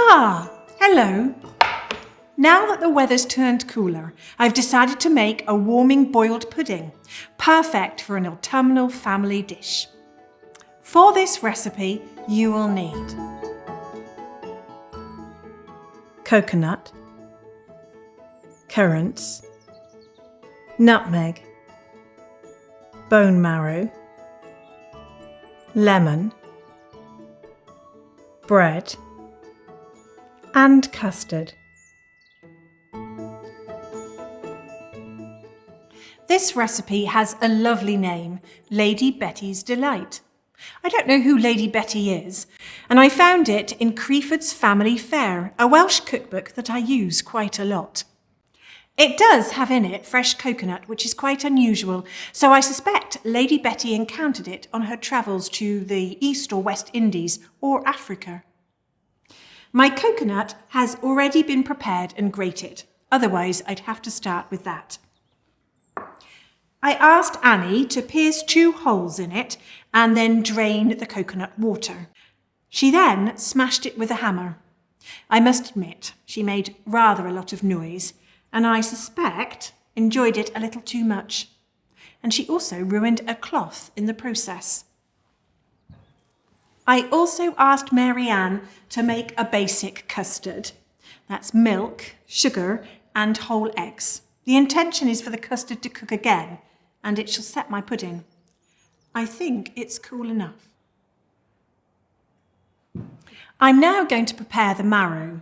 Ah, hello. Now that the weather's turned cooler, I've decided to make a warming boiled pudding, perfect for an autumnal family dish. For this recipe, you will need coconut, currants, nutmeg, bone marrow, lemon, bread, and custard. This recipe has a lovely name, Lady Betty's Delight. I don't know who Lady Betty is, and I found it in Creeford's Family Fare, a Welsh cookbook that I use quite a lot. It does have in it fresh coconut, which is quite unusual, so I suspect Lady Betty encountered it on her travels to the East or West Indies or Africa. My coconut has already been prepared and grated, otherwise I'd have to start with that. I asked Annie to pierce 2 holes in it and then drain the coconut water. She then smashed it with a hammer. I must admit, she made rather a lot of noise, and I suspect enjoyed it a little too much. And she also ruined a cloth in the process. I also asked Mary Ann to make a basic custard. That's milk, sugar, and whole eggs. The intention is for the custard to cook again, and it shall set my pudding. I think it's cool enough. I'm now going to prepare the marrow.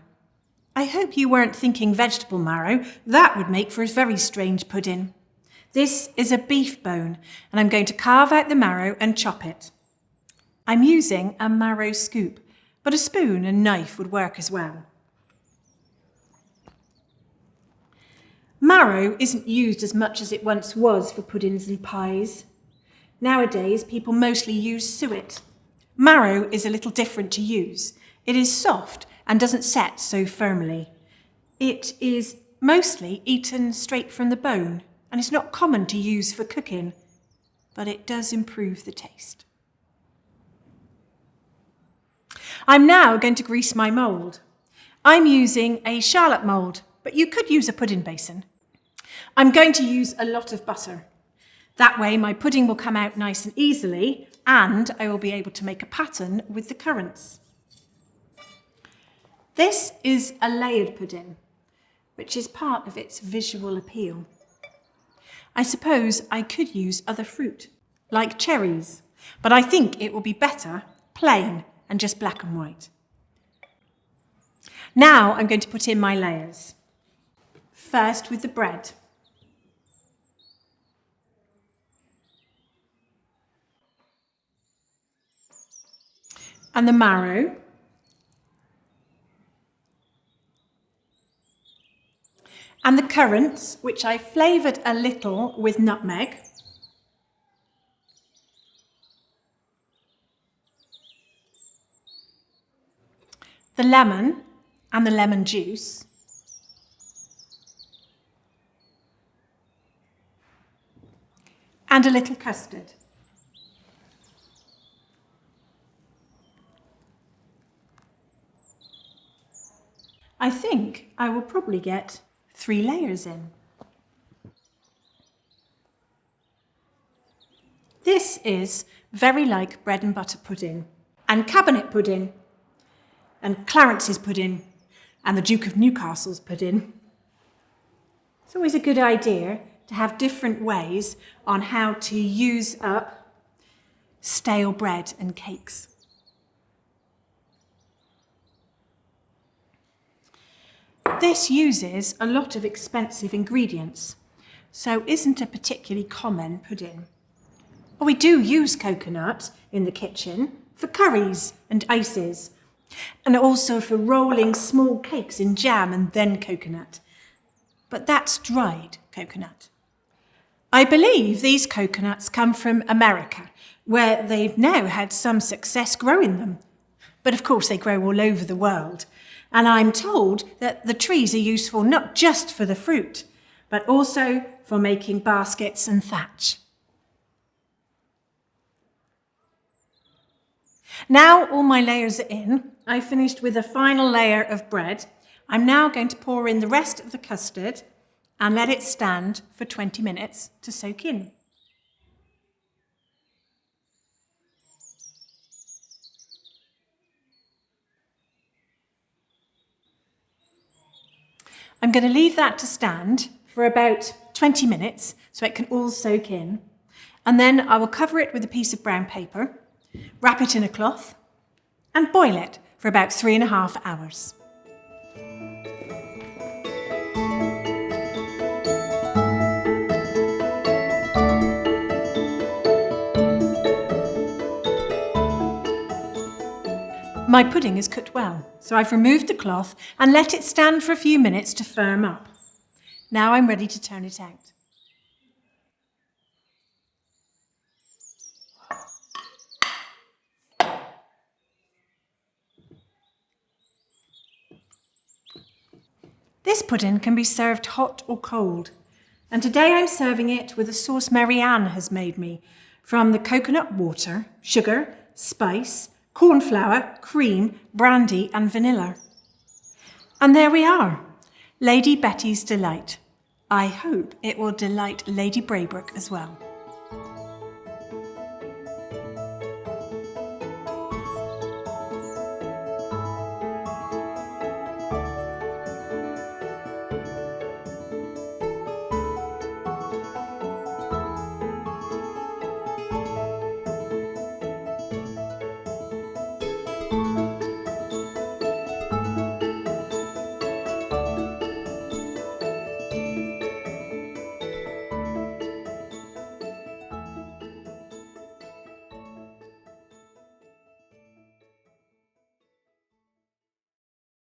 I hope you weren't thinking vegetable marrow. That would make for a very strange pudding. This is a beef bone, and I'm going to carve out the marrow and chop it. I'm using a marrow scoop, but a spoon and knife would work as well. Marrow isn't used as much as it once was for puddings and pies. Nowadays, people mostly use suet. Marrow is a little different to use. It is soft and doesn't set so firmly. It is mostly eaten straight from the bone, and it's not common to use for cooking, but it does improve the taste. I'm now going to grease my mould. I'm using a charlotte mould, but you could use a pudding basin. I'm going to use a lot of butter. That way my pudding will come out nice and easily, and I will be able to make a pattern with the currants. This is a layered pudding, which is part of its visual appeal. I suppose I could use other fruit, like cherries, but I think it will be better plain and just black and white. Now I'm going to put in my layers. First with the bread. And the marrow. And the currants, which I flavoured a little with nutmeg. The lemon and the lemon juice. And a little custard. I think I will probably get 3 layers in. This is very like bread and butter pudding, and cabinet pudding, and Clarence's pudding, and the Duke of Newcastle's pudding. It's always a good idea to have different ways on how to use up stale bread and cakes. This uses a lot of expensive ingredients, so isn't a particularly common pudding. We do use coconut in the kitchen for curries and ices, and also for rolling small cakes in jam and then coconut. but that's dried coconut. I believe these coconuts come from America, where they've now had some success growing them. But of course they grow all over the world. And I'm told that the trees are useful not just for the fruit, but also for making baskets and thatch. Now all my layers are in. I finished with a final layer of bread. I'm now going to pour in the rest of the custard and let it stand for 20 minutes to soak in. I'm going to leave that to stand for about 20 minutes so it can all soak in. And then I will cover it with a piece of brown paper, wrap it in a cloth, and boil it for about 3.5 hours. My pudding is cooked well, so I've removed the cloth and let it stand for a few minutes to firm up. Now I'm ready to turn it out. This pudding can be served hot or cold, and today I'm serving it with a sauce Marianne has made me from the coconut water, sugar, spice, corn flour, cream, brandy and vanilla. And there we are, Lady Betty's Delight. I hope it will delight Lady Braybrooke as well.